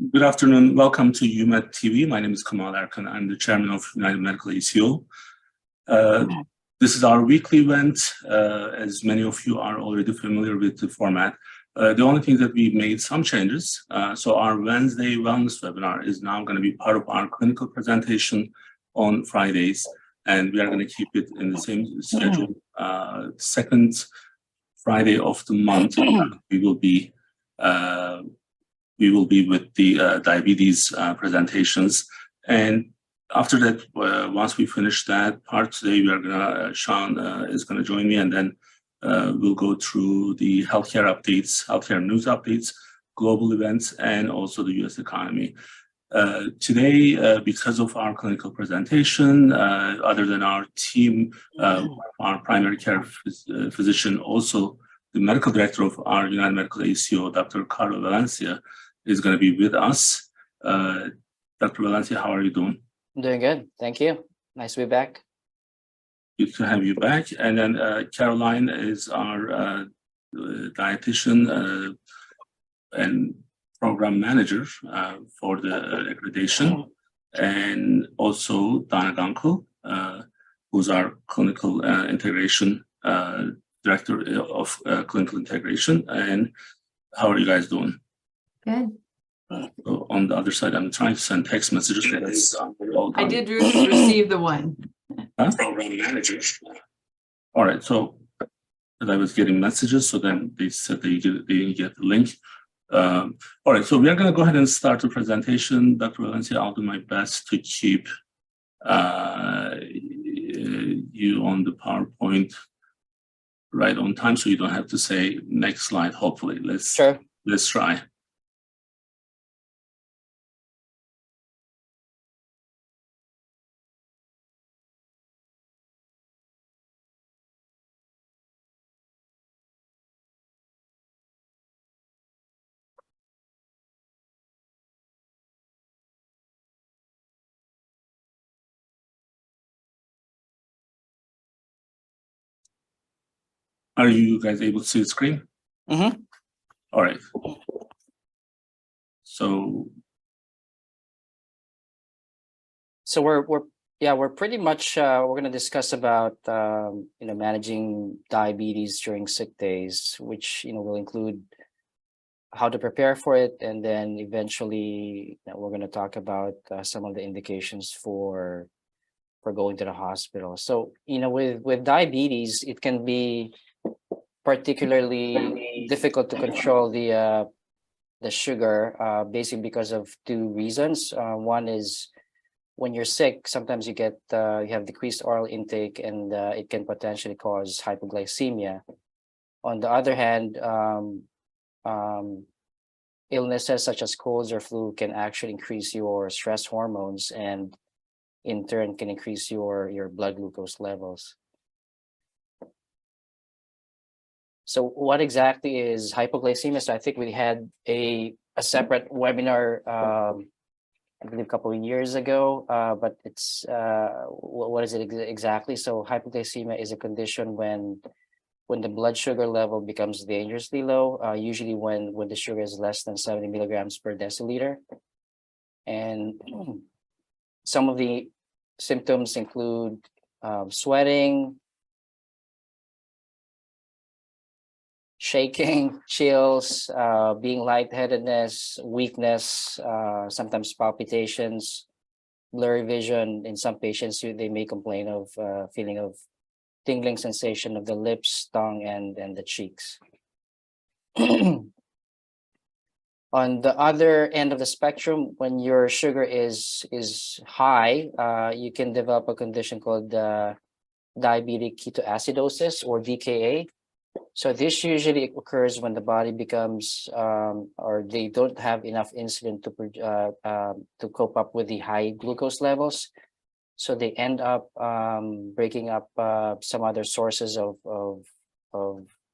Good afternoon. Welcome to UMed TV. My name is Kemal Erkan. I'm the chairman of United Medical ACO. This is our weekly event. As many of you are already familiar with the format. The only thing that we made some changes. So our Wednesday wellness webinar is now going to be part of our clinical presentation on Fridays, and we are going to keep it in the same schedule. Second Friday of the month, we will be with the diabetes presentations. And after that, once we finish that part today, we are gonna, Sean is gonna join me, and then we'll go through the healthcare updates, healthcare news updates, global events, and also the US economy. Today, because of our clinical presentation, other than our team, our primary care physician, also the medical director of our United Medical ACO, Dr. Carlo Valencia, is going to be with us. Dr. Valencia, how are you doing? I'm doing good. Thank you. Nice to be back. Good to have you back. And then Caroline is our dietitian and program manager for the accreditation. And also Donna Gunkel, who's our clinical integration director of clinical integration. And how are you guys doing? Good. So on the other side, I'm trying to send text messages. I did receive the one. Program managers. All right. So I was getting messages, so then they said they didn't get the link. All right. So we are going to go ahead and start the presentation. Dr. Valencia, I'll do my best to keep you on the PowerPoint right on time, so you don't have to say next slide. Hopefully, let's try. Are you guys able to see the screen? Mm-hmm. All right. So we're pretty much we're going to discuss about managing diabetes during sick days, which will include how to prepare for it, and then eventually we're going to talk about some of the indications for going to the hospital. So with diabetes, it can be particularly difficult to control the sugar, basically because of two reasons. One is when you're sick, sometimes you have decreased oral intake, and it can potentially cause hypoglycemia. On the other hand, illnesses such as colds or flu can actually increase your stress hormones, and in turn can increase your blood glucose levels. So what exactly is hypoglycemia? So I think we had a separate webinar, I believe a couple of years ago, but it's what is it exactly? So hypoglycemia is a condition when the blood sugar level becomes dangerously low, usually when the sugar is less than 70 milligrams per deciliter. And some of the symptoms include sweating, shaking, chills, being lightheadedness, weakness, sometimes palpitations, blurry vision. In some patients, they may complain of feeling of tingling sensation of the lips, tongue, and the cheeks. On the other end of the spectrum, when your sugar is high, you can develop a condition called diabetic ketoacidosis, or DKA. So this usually occurs when the body becomes, or they don't have enough insulin to cope up with the high glucose levels. So they end up breaking up some other sources of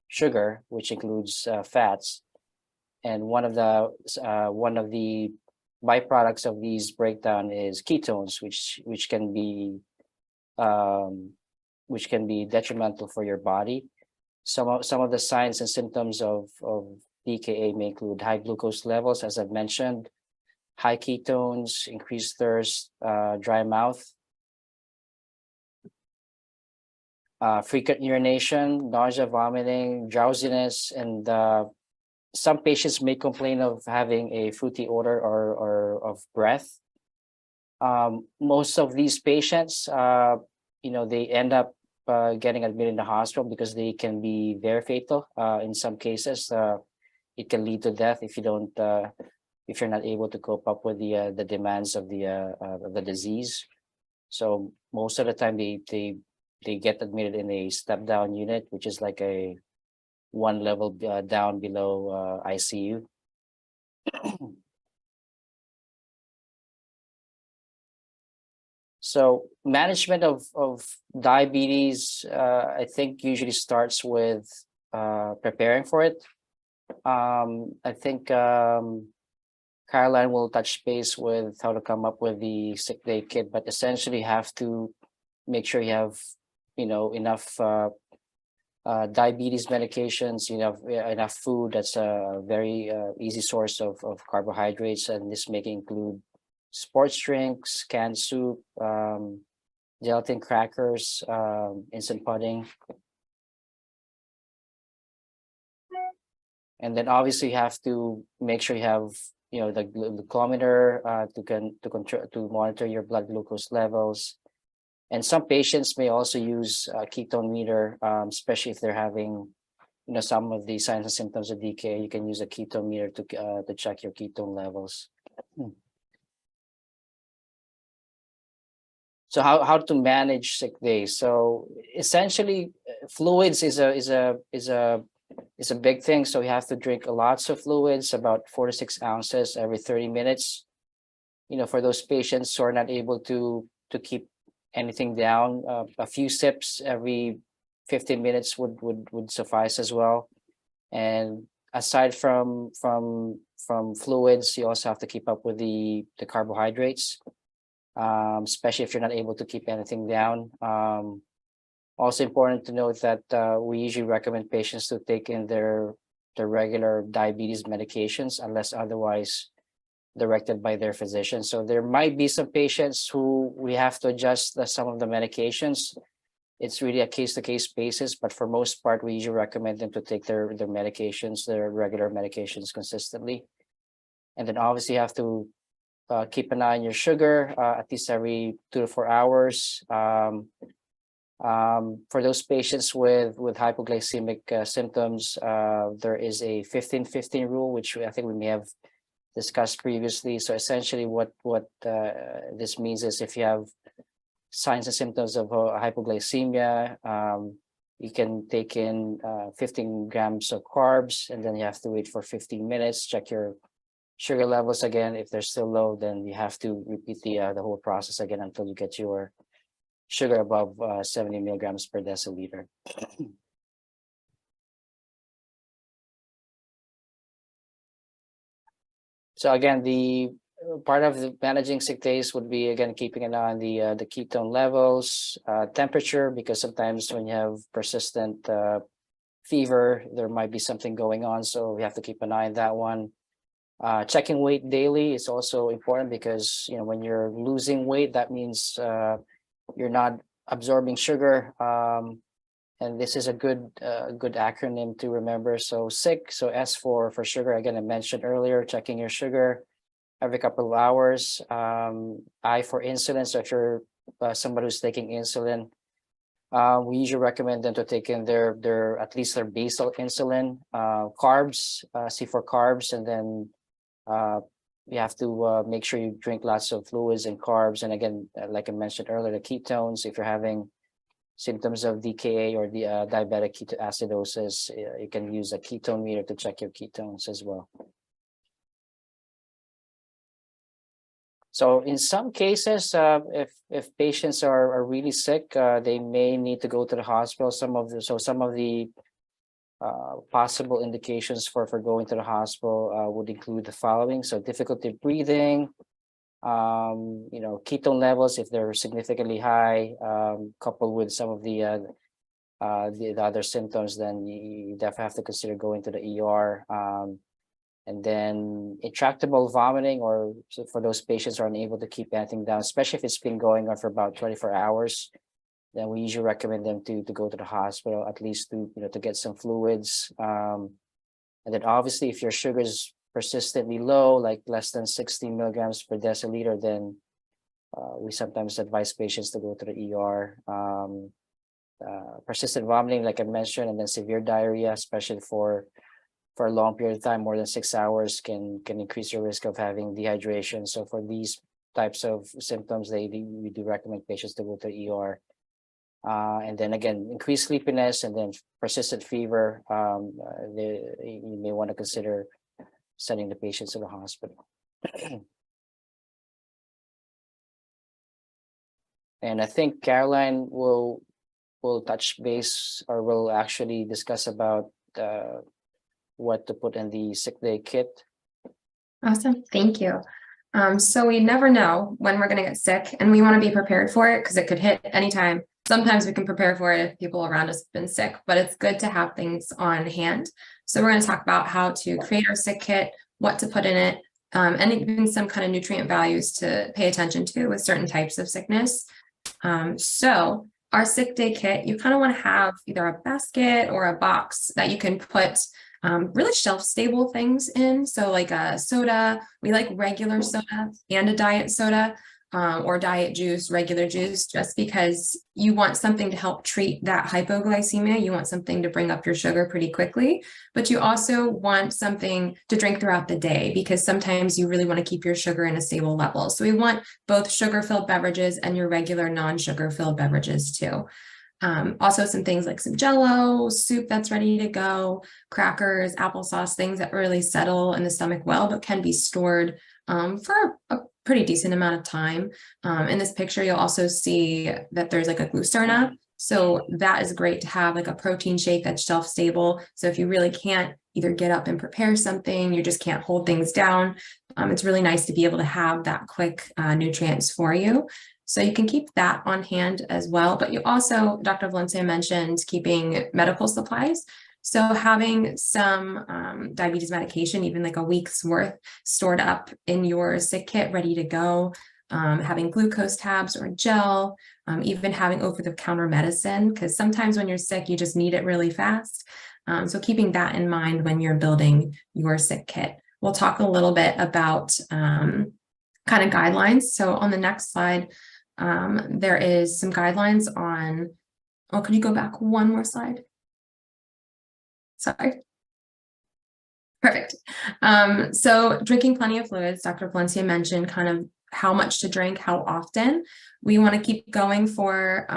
sugar, which includes fats. And one of the byproducts of these breakdown is ketones, which can be detrimental for your body. Some of the signs and symptoms of DKA may include high glucose levels, as I've mentioned, high ketones, increased thirst, dry mouth, frequent urination, nausea, vomiting, drowsiness, and some patients may complain of having a fruity odor or of breath. Most of these patients, they end up getting admitted in the hospital because they can be very fatal. In some cases, it can lead to death if you don't, if you're not able to cope up with the demands of the disease. So most of the time, they get admitted in a step down unit, which is like a one level down below ICU. So management of diabetes, I think usually starts with preparing for it. I think Caroline will touch base with how to come up with the sick day kit, but essentially you have to make sure you have, enough diabetes medications, enough food. That's a very easy source of carbohydrates, and this may include sports drinks, canned soup, gelatin crackers, instant pudding. And then obviously you have to make sure you have, the glucometer to monitor your blood glucose levels. And some patients may also use a ketone meter, especially if they're having, some of the signs and symptoms of DKA. You can use a ketone meter to check your ketone levels. So how to manage sick days? So essentially, fluids is a big thing. So you have to drink lots of fluids, about 4 to 6 ounces every 30 minutes. For those patients who are not able to keep anything down, a few sips every 15 minutes would suffice as well. And aside from fluids, you also have to keep up with the carbohydrates, especially if you're not able to keep anything down. Also important to note that we usually recommend patients to take in their regular diabetes medications unless otherwise directed by their physician. So there might be some patients who we have to adjust some of the medications. It's really a case-to-case basis, but for most part, we usually recommend them to take their medications, their regular medications consistently. And then obviously you have to keep an eye on your sugar at least every 2 to 4 hours. For those patients with hypoglycemic symptoms, there is a 15-15 rule, which I think we may have discussed previously. So essentially what this means is if you have signs and symptoms of hypoglycemia, you can take in 15 grams of carbs, and then you have to wait for 15 minutes, check your sugar levels again. If they're still low, then you have to repeat the whole process again until you get your sugar above 70 milligrams per deciliter. So again, the part of the managing sick days would be, again, keeping an eye on the ketone levels, temperature, because sometimes when you have persistent fever, there might be something going on. So we have to keep an eye on that one. Checking weight daily is also important because, when you're losing weight, that means you're not absorbing sugar. And this is a good acronym to remember. So SIC, so S for sugar. Again, I mentioned earlier, checking your sugar every couple of hours. I for insulin. So if you're somebody who's taking insulin, we usually recommend them to take in their at least their basal insulin. Carbs, C for carbs, and then you have to make sure you drink lots of fluids and carbs. And again, like I mentioned earlier, the ketones. If you're having symptoms of DKA or the diabetic ketoacidosis, you can use a ketone meter to check your ketones as well. So in some cases, if patients are really sick, they may need to go to the hospital. Some of the possible indications for going to the hospital would include the following: so difficulty breathing, ketone levels if they're significantly high, coupled with some of the other symptoms, then you definitely have to consider going to the ER. And then intractable vomiting, or for those patients who are unable to keep anything down, especially if it's been going on for about 24 hours, then we usually recommend them to go to the hospital, at least to, to get some fluids. And then obviously if your sugar is persistently low, like less than 60 milligrams per deciliter, then we sometimes advise patients to go to the ER. Persistent vomiting, like I mentioned, and then severe diarrhea, especially for a long period of time, more than 6 hours, can increase your risk of having dehydration. So for these types of symptoms, we do recommend patients to go to the ER. And then again, increased sleepiness and then persistent fever, you may want to consider sending the patients to the hospital. And I think Caroline will touch base, or will actually discuss about what to put in the sick day kit. Awesome, thank you. So we never know when we're going to get sick, and we want to be prepared for it because it could hit anytime. Sometimes we can prepare for it if people around us have been sick, but it's good to have things on hand. So we're going to talk about how to create our sick kit, what to put in it, and even some kind of nutrient values to pay attention to with certain types of sickness. So our sick day kit, you kind of want to have either a basket or a box that you can put really shelf stable things in. So like a soda, we like regular soda and a diet soda, or diet juice, regular juice, just because you want something to help treat that hypoglycemia. You want something to bring up your sugar pretty quickly, but you also want something to drink throughout the day, because sometimes you really want to keep your sugar in a stable level. So we want both sugar-filled beverages and your regular non-sugar-filled beverages too. Also some things like some Jell-O, soup that's ready to go, crackers, applesauce, things that really settle in the stomach well, but can be stored for a pretty decent amount of time. In this picture, you'll also see that there's like a glucerna. So that is great to have, like a protein shake that's shelf stable. So if you really can't either get up and prepare something, you just can't hold things down, it's really nice to be able to have that quick nutrients for you. So you can keep that on hand as well. But you also, Dr. Valencia mentioned keeping medical supplies. So having some diabetes medication, even like a week's worth, stored up in your sick kit, ready to go, having glucose tabs or gel, even having over-the-counter medicine, because sometimes when you're sick, you just need it really fast. So keeping that in mind when you're building your sick kit. We'll talk a little bit about kind of guidelines. So on the next slide, there is some guidelines on, oh, could you go back one more slide? Sorry. Perfect. So drinking plenty of fluids, Dr. Valencia mentioned kind of how much to drink, how often. We want to keep going for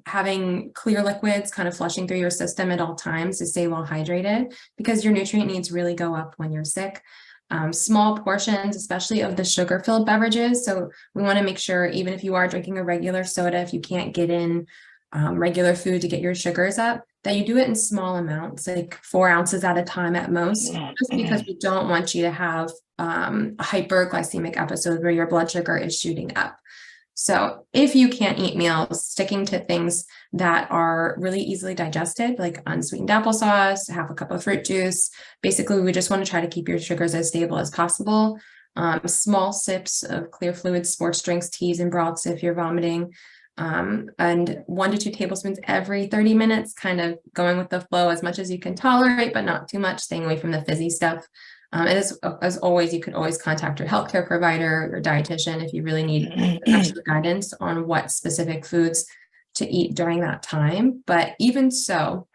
having clear liquids kind of flushing through your system at all times to stay well hydrated, because your nutrient needs really go up when you're sick. Small portions, especially of the sugar-filled beverages. So we want to make sure, even if you are drinking a regular soda, if you can't get in regular food to get your sugars up, that you do it in small amounts, like 4 ounces at a time at most, just because we don't want you to have a hyperglycemic episode where your blood sugar is shooting up. So if you can't eat meals, sticking to things that are really easily digested, like unsweetened applesauce, half a cup of fruit juice. Basically, we just want to try to keep your sugars as stable as possible. Small sips of clear fluids, sports drinks, teas, and broths if you're vomiting. And 1 to 2 tablespoons every 30 minutes, kind of going with the flow as much as you can tolerate, but not too much, staying away from the fizzy stuff. And as always, you could always contact your healthcare provider or dietitian if you really need extra guidance on what specific foods to eat during that time. But even so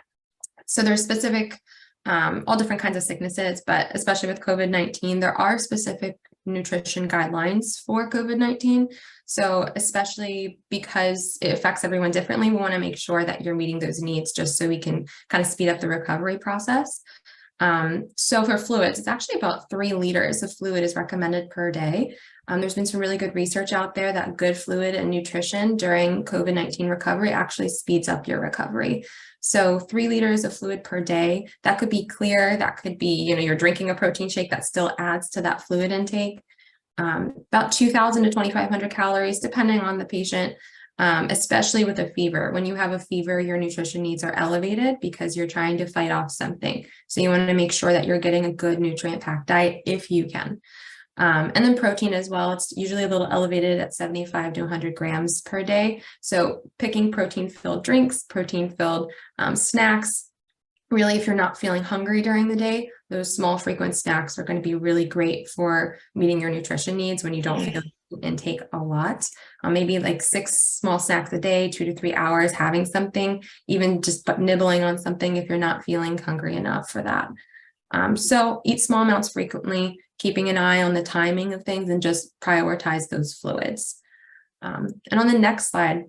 there's specific, all different kinds of sicknesses, but especially with COVID-19, there are specific nutrition guidelines for COVID-19. So especially because it affects everyone differently, we want to make sure that you're meeting those needs just so we can kind of speed up the recovery process. So for fluids, it's actually about 3 liters of fluid is recommended per day. There's been some really good research out there that good fluid and nutrition during COVID-19 recovery actually speeds up your recovery. So 3 liters of fluid per day, that could be clear, that could be, you're drinking a protein shake that still adds to that fluid intake. About 2,000 to 2,500 calories, depending on the patient. especially with a fever. When you have a fever, your nutrition needs are elevated because you're trying to fight off something. So you want to make sure that you're getting a good nutrient-packed diet if you can. And then protein as well. It's usually a little elevated at 75 to 100 grams per day. So picking protein-filled drinks, protein-filled snacks. Really, if you're not feeling hungry during the day, those small frequent snacks are going to be really great for meeting your nutrition needs when you don't feel you intake a lot. Maybe like 6 small snacks a day, 2 to 3 hours, having something, even just nibbling on something if you're not feeling hungry enough for that. So eat small amounts frequently, keeping an eye on the timing of things, and just prioritize those fluids. And on the next slide,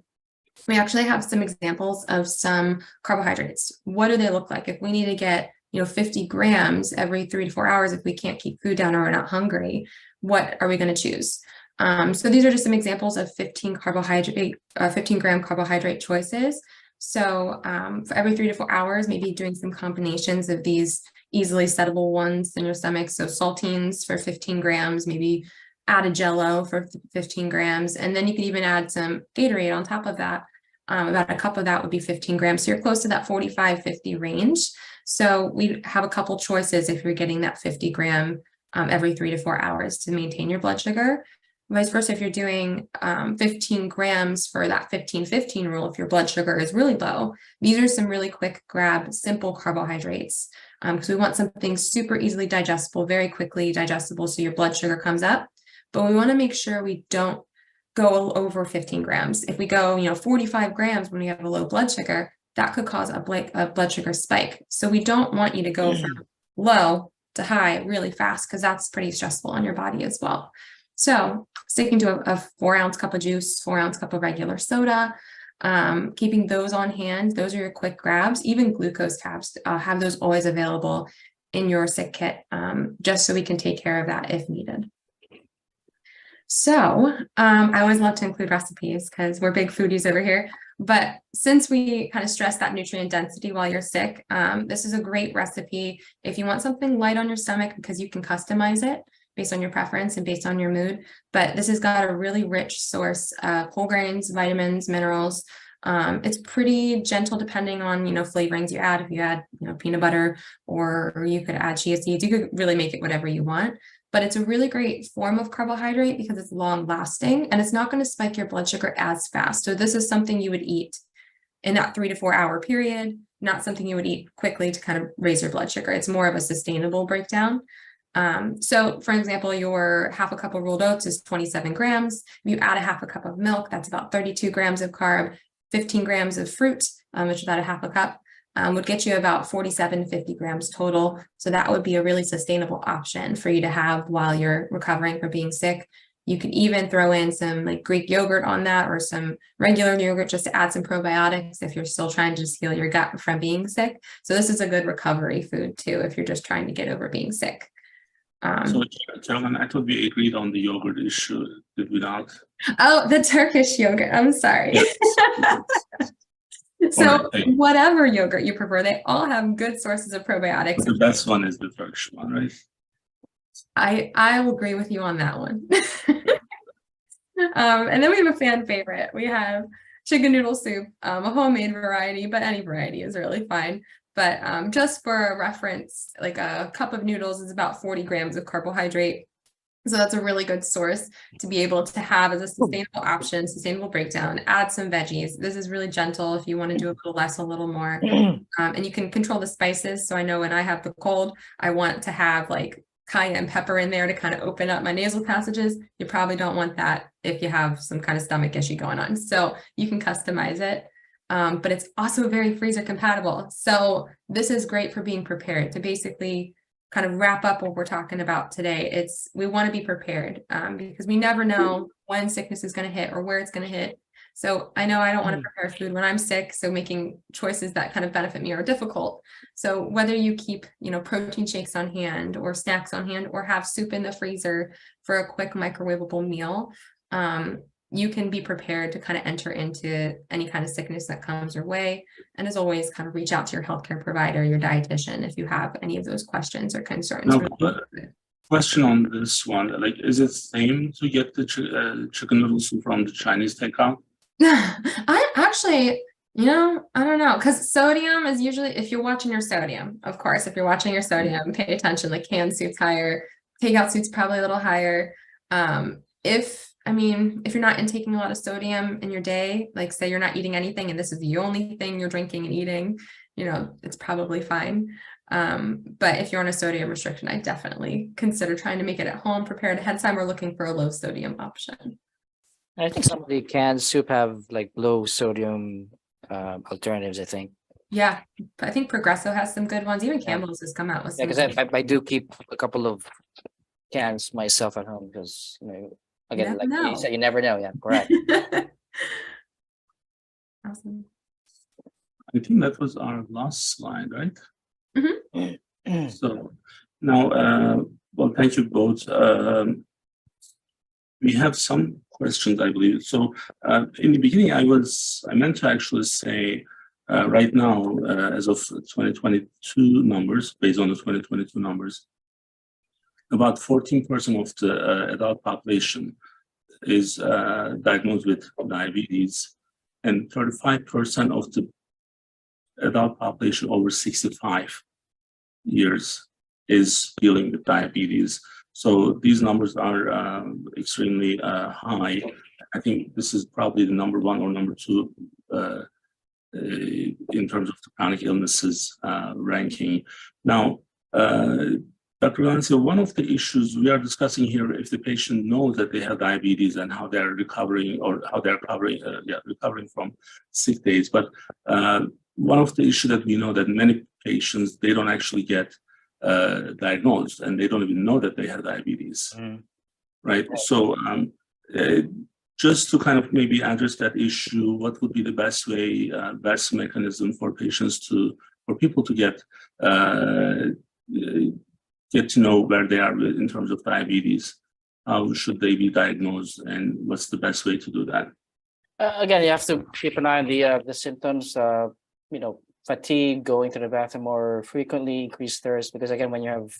we actually have some examples of some carbohydrates. What do they look like? If we need to get 50 grams every 3 to 4 hours, if we can't keep food down or we're not hungry, what are we going to choose? So these are just some examples of 15 gram carbohydrate choices. So for every 3 to 4 hours, maybe doing some combinations of these easily settable ones in your stomach. So saltines for 15 grams, maybe add a Jello for 15 grams, and then you could even add some Gatorade on top of that. About a cup of that would be 15 grams. So you're close to that 45-50 range. So we have a couple choices if you're getting that 50 gram every 3 to 4 hours to maintain your blood sugar. Vice versa, if you're doing 15 grams for that 15-15 rule, if your blood sugar is really low, these are some really quick grab, simple carbohydrates. Because we want something super easily digestible, very quickly digestible, so your blood sugar comes up. But we want to make sure we don't go over 15 grams. If we go, 45 grams when we have a low blood sugar, that could cause a blood sugar spike. So we don't want you to go from low to high really fast, because that's pretty stressful on your body as well. So sticking to a 4-ounce cup of juice, 4-ounce cup of regular soda, keeping those on hand. Those are your quick grabs. Even glucose tabs, have those always available in your sick kit, just so we can take care of that if needed. So I always love to include recipes because we're big foodies over here. But since we kind of stress that nutrient density while you're sick, this is a great recipe if you want something light on your stomach, because you can customize it based on your preference and based on your mood. But this has got a really rich source of whole grains, vitamins, minerals. It's pretty gentle depending on, flavorings you add. If you add, peanut butter, or you could add chia seeds, you could really make it whatever you want. But it's a really great form of carbohydrate because it's long lasting and it's not going to spike your blood sugar as fast. So this is something you would eat in that 3 to 4 hour period, not something you would eat quickly to kind of raise your blood sugar. It's more of a sustainable breakdown. So for example, your half a cup of rolled oats is 27 grams. If you add a half a cup of milk, that's about 32 grams of carb. 15 grams of fruit, which is about a half a cup, would get you about 47 to 50 grams total. So that would be a really sustainable option for you to have while you're recovering from being sick. You could even throw in some like Greek yogurt on that, or some regular yogurt, just to add some probiotics if you're still trying to just heal your gut from being sick. So this is a good recovery food too, if you're just trying to get over being sick. So, Caroline, I thought we agreed on the yogurt issue. Did we not? Oh, the Turkish yogurt. I'm sorry. Yes. So whatever yogurt you prefer, they all have good sources of probiotics. But the best one is the Turkish one, right? I will agree with you on that one. And then we have a fan favorite. We have chicken noodle soup, a homemade variety, but any variety is really fine. But just for a reference, like a cup of noodles is about 40 grams of carbohydrate. So that's a really good source to be able to have as a sustainable option, sustainable breakdown. Add some veggies. This is really gentle if you want to do a little less, a little more. And you can control the spices. So I know when I have the cold, I want to have like cayenne pepper in there to kind of open up my nasal passages. You probably don't want that if you have some kind of stomach issue going on. So you can customize it. But it's also very freezer compatible. So this is great for being prepared. To basically kind of wrap up what we're talking about today, we want to be prepared because we never know when sickness is going to hit or where it's going to hit. So I know I don't want to prepare food when I'm sick, so making choices that kind of benefit me are difficult. So whether you keep, protein shakes on hand or snacks on hand, or have soup in the freezer for a quick microwavable meal, you can be prepared to kind of enter into any kind of sickness that comes your way. And as always, kind of reach out to your healthcare provider, your dietitian, if you have any of those questions or concerns. No, but question on this one, like, is it same to get the chicken noodle soup from the Chinese takeout? I actually, I don't know, because sodium is usually, if you're watching your sodium, of course, if you're watching your sodium, pay attention, like canned soup's higher, takeout soup's probably a little higher. If you're not intaking a lot of sodium in your day, like say you're not eating anything and this is the only thing you're drinking and eating, it's probably fine. But if you're on a sodium restriction, I definitely consider trying to make it at home, prepared ahead of time, or looking for a low sodium option. I think some of the canned soup have like low sodium alternatives, I think. Yeah, I think Progresso has some good ones. Even Campbell's has come out with Yeah, some. because I do keep a couple of cans myself at home because again, never like you know. said, you never know. Yeah, correct. Awesome. I think that was our last slide, right? Mm-hmm. So now, well, thank you both. We have some questions, I believe. So in the beginning, I meant to actually say right now, as of 2022 numbers, based on the 2022 numbers, about 14% of the adult population is diagnosed with diabetes, and 35% of the adult population over 65 years is dealing with diabetes. So these numbers are extremely high. I think this is probably the number one or number two in terms of the chronic illnesses ranking. Now, Dr. Valencia, one of the issues we are discussing here, if the patient knows that they have diabetes and how they're recovering or how they're recovering from sick days. But one of the issues that we know that many patients, they don't actually get diagnosed and they don't even know that they have diabetes, right? So just to kind of maybe address that issue, what would be the best way, best mechanism for people to get to know where they are in terms of diabetes? How should they be diagnosed, and what's the best way to do that? Again, you have to keep an eye on the symptoms. Fatigue, going to the bathroom more frequently, increased thirst. Because again, when you have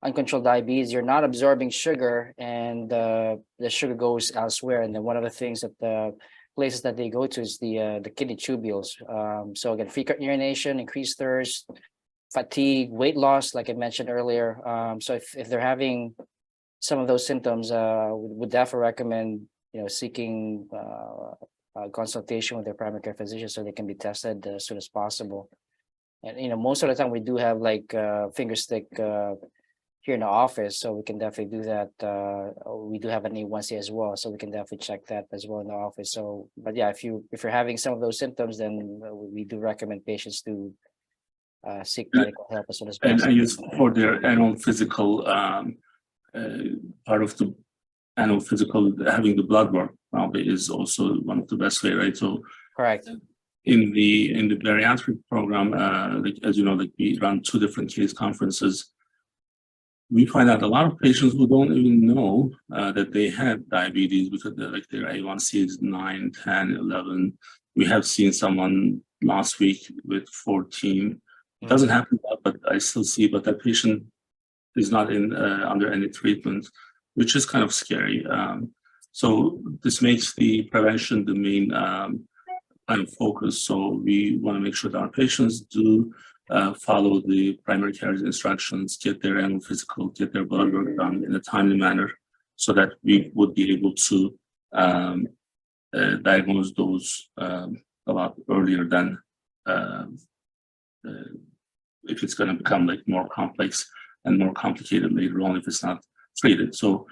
uncontrolled diabetes, you're not absorbing sugar, and the sugar goes elsewhere. And then one of the things that the places that they go to is the kidney tubules. So again, frequent urination, increased thirst, fatigue, weight loss, like I mentioned earlier. So if they're having some of those symptoms, would definitely recommend seeking consultation with their primary care physician so they can be tested as soon as possible. And most of the time we do have like finger stick here in the office, so we can definitely do that. We do have an A1C as well, so we can definitely check that as well in the office. So, but yeah, if you're having some of those symptoms, then we do recommend patients to seek medical help as soon as possible. And I use for their annual physical, part of the annual physical, having the blood work probably is also one of the best way, right? So correct. In the bariatric program, like, as you know, like we run 2 different case conferences. We find out a lot of patients who don't even know that they had diabetes because like their A1C is 9, 10, 11. We have seen someone last week with 14. It doesn't happen, but I still see, but that patient is not under any treatment, which is kind of scary. So this makes the prevention the main kind of focus. So we want to make sure that our patients do follow the primary care's instructions, get their annual physical, get their blood work done in a timely manner, so that we would be able to diagnose those a lot earlier than if it's going to become like more complex and more complicated later on if it's not treated. So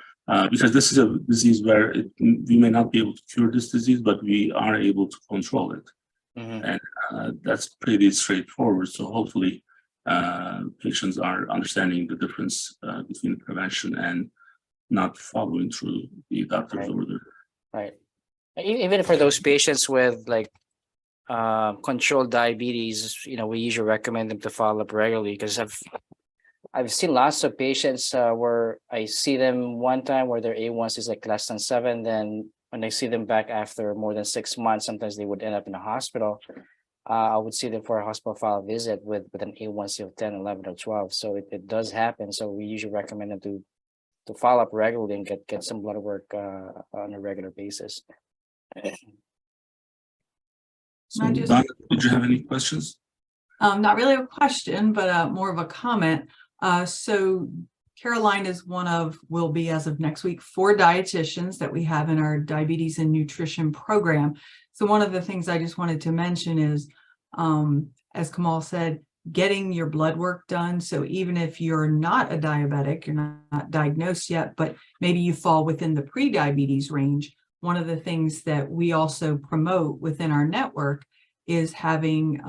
because this is a disease where we may not be able to cure this disease, but we are able to control it. And that's pretty straightforward. So hopefully patients are understanding the difference between prevention and not following through the doctor's order. Right. Even for those patients with like controlled diabetes, we usually recommend them to follow up regularly, because I've seen lots of patients where I see them one time where their A1C is like less than 7, then when I see them back after more than 6 months, sometimes they would end up in a hospital. I would see them for a hospital follow visit with an A1C of 10, 11, or 12. So it does happen. So we usually recommend them to follow up regularly and get some blood work on a regular basis. So, I just- Donna, did you have any questions? Not really a question, but more of a comment. So Caroline is will be as of next week, 4 dietitians that we have in our diabetes and nutrition program. So one of the things I just wanted to mention is, as Kemal said, getting your blood work done. So even if you're not a diabetic, you're not diagnosed yet, but maybe you fall within the pre-diabetes range. One of the things that we also promote within our network is having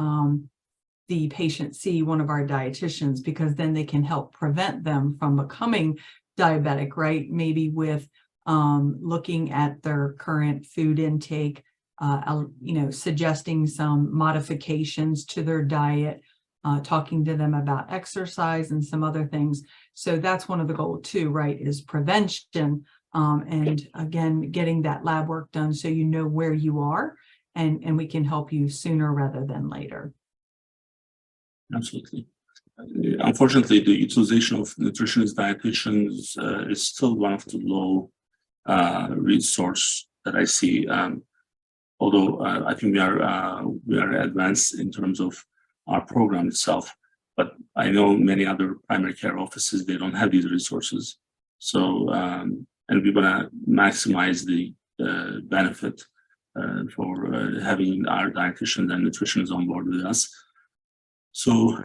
the patient see one of our dietitians, because then they can help prevent them from becoming diabetic, right? Maybe with looking at their current food intake, suggesting some modifications to their diet, talking to them about exercise and some other things. So that's one of the goals too, right? Is prevention. And again, getting that lab work done so you know where you are, and we can help you sooner rather than later. Absolutely. Unfortunately, the utilization of nutritionists, dietitians is still one of the low resource that I see. Although I think we are advanced in terms of our program itself, but I know many other primary care offices, they don't have these resources. So, and we want to maximize the benefit for having our dietitians and nutritionists on board with us. So,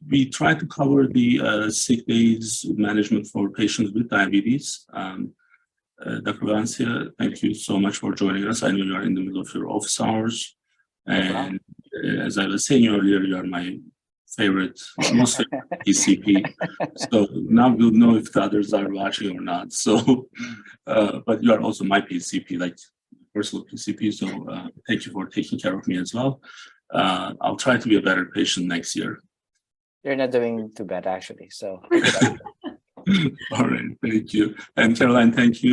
we try to cover the sick days management for patients with diabetes. Dr. Valencia, thank you so much for joining us. I know you are in the middle of your office hours. And as I was saying earlier, you are my most favorite PCP. So now we'll know if the others are watching or not. So, but you are also my PCP, like personal PCP. So thank you for taking care of me as well. I'll try to be a better patient next year. You're not doing too bad, actually. So All right, thank you. And Caroline, thank you.